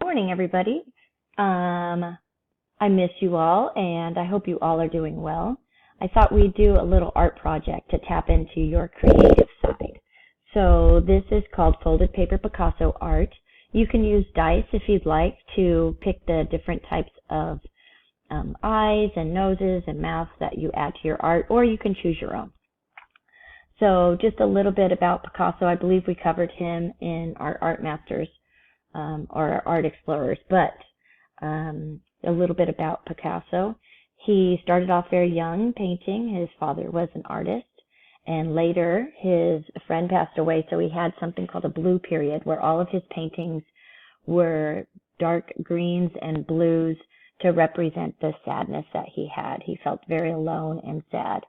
morning, everybody. I miss you all, and I hope you all are doing well. I thought we'd do a little art project to tap into your creative side. So this is called Folded Paper Picasso Art. You can use dice if you'd like to pick the different types of eyes and noses and mouths that you add to your art, or you can choose your own. So just a little bit about Picasso. I believe we covered him in our Art Masters or our Art Explorers, but a little bit about Picasso. He started off very young painting. His father was an artist, and later his friend passed away, so he had something called a blue period where all of his paintings were dark greens and blues to represent the sadness that he had. He felt very alone and sad.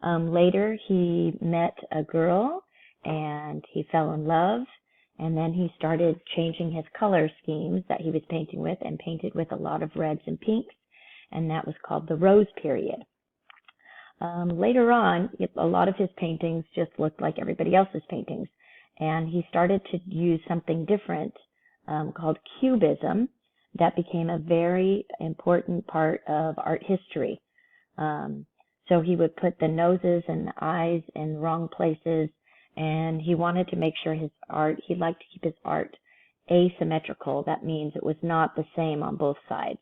Later, he met a girl and he fell in love, and then he started changing his color schemes that he was painting with and painted with a lot of reds and pinks, and that was called the Rose period. Later on, a lot of his paintings just looked like everybody else's paintings, and he started to use something different called cubism that became a very important part of art history. So he would put the noses and the eyes in wrong places, and he wanted to make sure his art, he liked to keep his art asymmetrical. That means it was not the same on both sides.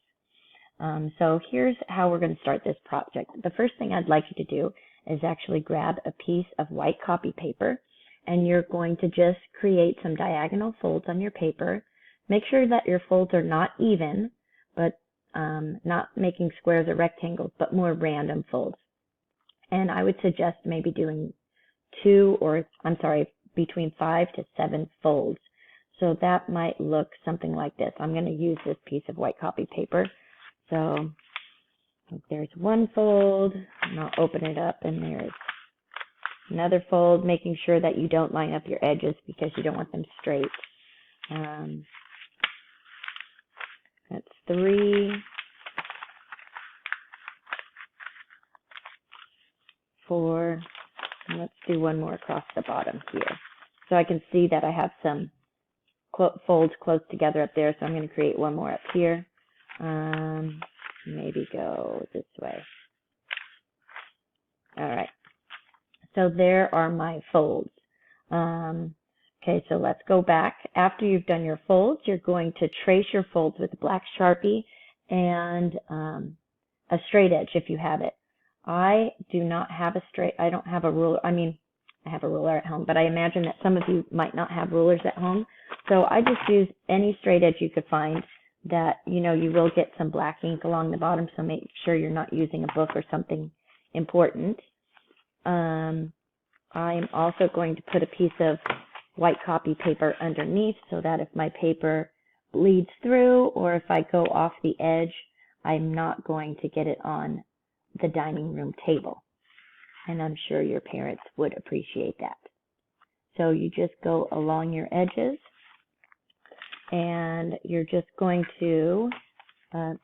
So here's how we're going to start this project. The first thing I'd like you to do is actually grab a piece of white copy paper, and you're going to just create some diagonal folds on your paper. Make sure that your folds are not even, but not making squares or rectangles, but more random folds. And I would suggest maybe doing between 5 to 7 folds. So that might look something like this. I'm going to use this piece of white copy paper. So there's one fold, and I'll open it up, and there's another fold, making sure that you don't line up your edges because you don't want them straight. That's 3, 4, and let's do one more across the bottom here. So I can see that I have some folds close together up there, so I'm going to create one more up here. Maybe go this way. All right. So there are my folds. Okay, so let's go back. After you've done your folds, you're going to trace your folds with a black Sharpie and a straight edge if you have it. I do not have I don't have a ruler. I mean, I have a ruler at home, but I imagine that some of you might not have rulers at home. So I just use any straight edge you could find that, you will get some black ink along the bottom, so make sure you're not using a book or something important. I'm also going to put a piece of white copy paper underneath so that if my paper bleeds through or if I go off the edge, I'm not going to get it on the dining room table. And I'm sure your parents would appreciate that. So you just go along your edges, and you're just going to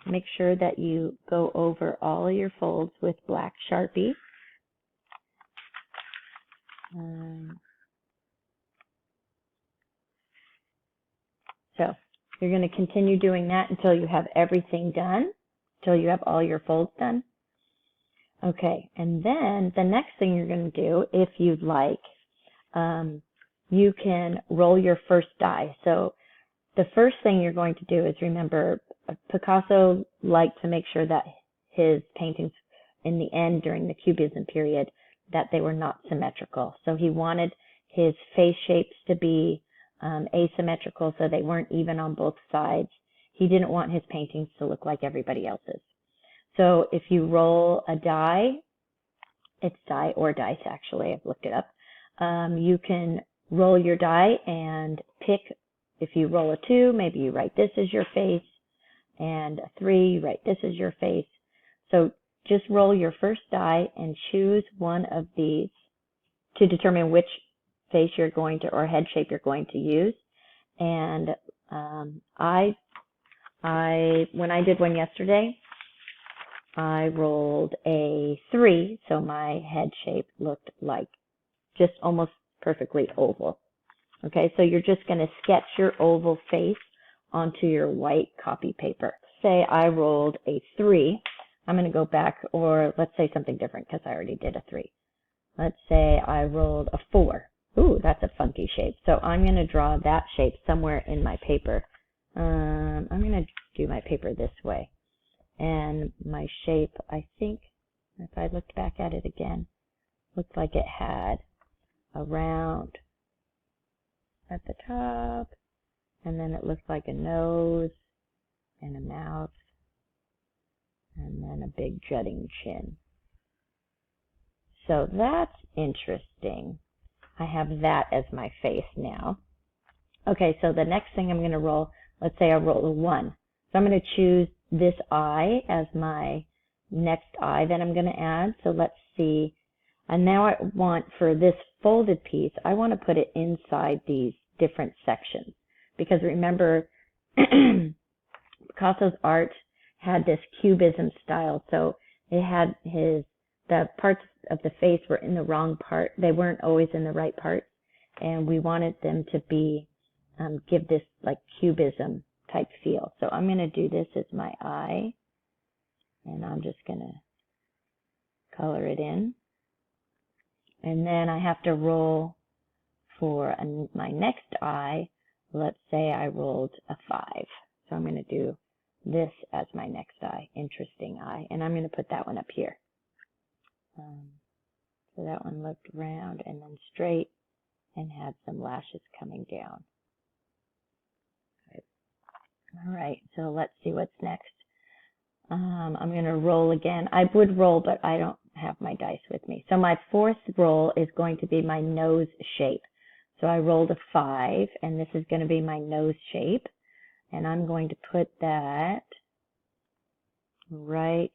make sure that you go over all of your folds with black Sharpie. So you're going to continue doing that until you have everything done, until you have all your folds done. Okay, and then the next thing you're going to do, if you'd like, you can roll your first die. So the first thing you're going to do is remember, Picasso liked to make sure that his paintings in the end during the Cubism period, that they were not symmetrical. So he wanted his face shapes to be asymmetrical, so they weren't even on both sides. He didn't want his paintings to look like everybody else's. So if you roll a die, it's die or dice actually, I've looked it up. You can roll your die and pick, if you roll a 2, maybe you write this as your face, and a 3, you write this as your face. So just roll your first die and choose one of these to determine which face you're going to, or head shape you're going to use. And when I did one yesterday, I rolled a 3, so my head shape looked like just almost perfectly oval. Okay, so you're just going to sketch your oval face onto your white copy paper. Say I rolled a 3. I'm going to go back, or let's say something different because I already did a 3. Let's say I rolled a 4. Ooh, that's a funky shape. So I'm going to draw that shape somewhere in my paper. I'm going to do my paper this way. And my shape, I think, if I looked back at it again, looked like it had a round at the top, and then it looked like a nose and a mouth, and then a big jutting chin. So that's interesting. I have that as my face now. Okay, so the next thing I'm going to roll, let's say I roll a 1. So I'm going to choose this eye as my next eye that I'm going to add. So let's see. And now I want, for this folded piece, I want to put it inside these different sections. Because remember, Picasso's art had this cubism style. So it had the parts of the face were in the wrong part. They weren't always in the right parts. And we wanted them to be, give this like cubism type feel. So I'm going to do this as my eye. And I'm just going to color it in. And then I have to roll for my next eye. Let's say I rolled a 5. So I'm going to do this as my next eye, interesting eye. And I'm going to put that one up here. So that one looked round and then straight and had some lashes coming down. All right, so let's see what's next. I'm going to roll again. I would roll, but I don't have my dice with me. So my 4th roll is going to be my nose shape. So I rolled a 5, and this is going to be my nose shape. And I'm going to put that right,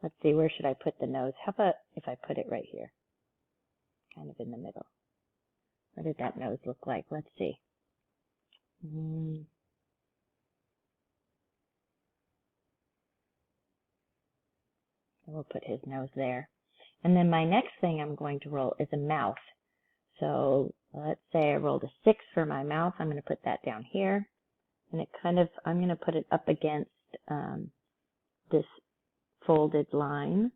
let's see, where should I put the nose? How about if I put it right here, kind of in the middle? What did that nose look like? Let's see. We'll put his nose there. And then my next thing I'm going to roll is a mouth. So let's say I rolled a 6 for my mouth. I'm going to put that down here. And it kind of, I'm going to put it up against this folded line.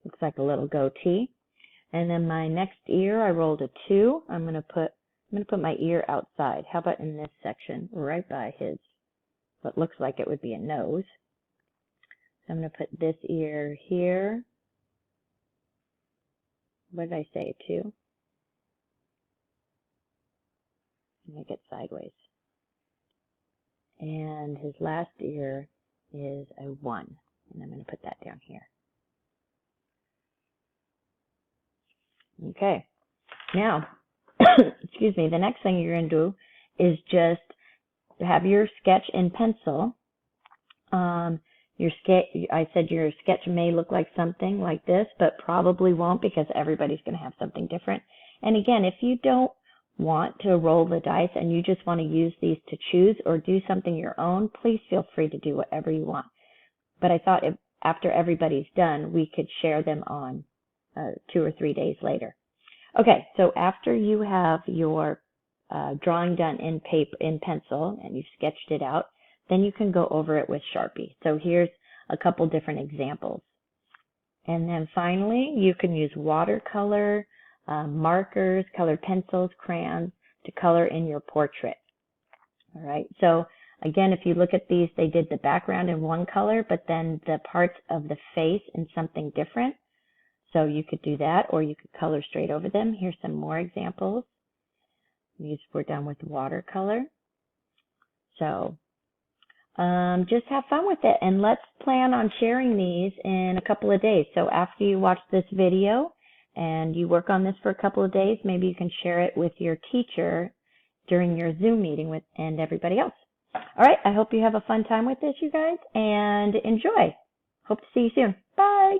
Looks like a little goatee. And then my next ear, I rolled a 2. I'm going to put my ear outside. How about in this section, right by his, what looks like it would be a nose. So I'm going to put this ear here. What did I say, 2? Make it sideways. And his last ear is a 1. And I'm going to put that down here. Okay. Now, excuse me, the next thing you're going to do is just have your sketch in pencil. I said your sketch may look like something like this, but probably won't, because everybody's going to have something different. And again, if you don't want to roll the dice and you just want to use these to choose or do something your own, please feel free to do whatever you want. But I thought after everybody's done, we could share them on 2 or 3 days later. Okay, so after you have your drawing done in pencil and you've sketched it out, then you can go over it with Sharpie. So here's a couple different examples. And then finally, you can use watercolor, markers, colored pencils, crayons to color in your portrait. All right, so again, if you look at these, they did the background in one color, but then the parts of the face in something different. So you could do that, or you could color straight over them. Here's some more examples. We're done with watercolor. So just have fun with it, and let's plan on sharing these in a couple of days. So after you watch this video and you work on this for a couple of days, maybe you can share it with your teacher during your Zoom meeting and everybody else. All right, I hope you have a fun time with this, you guys, and enjoy. Hope to see you soon. Bye.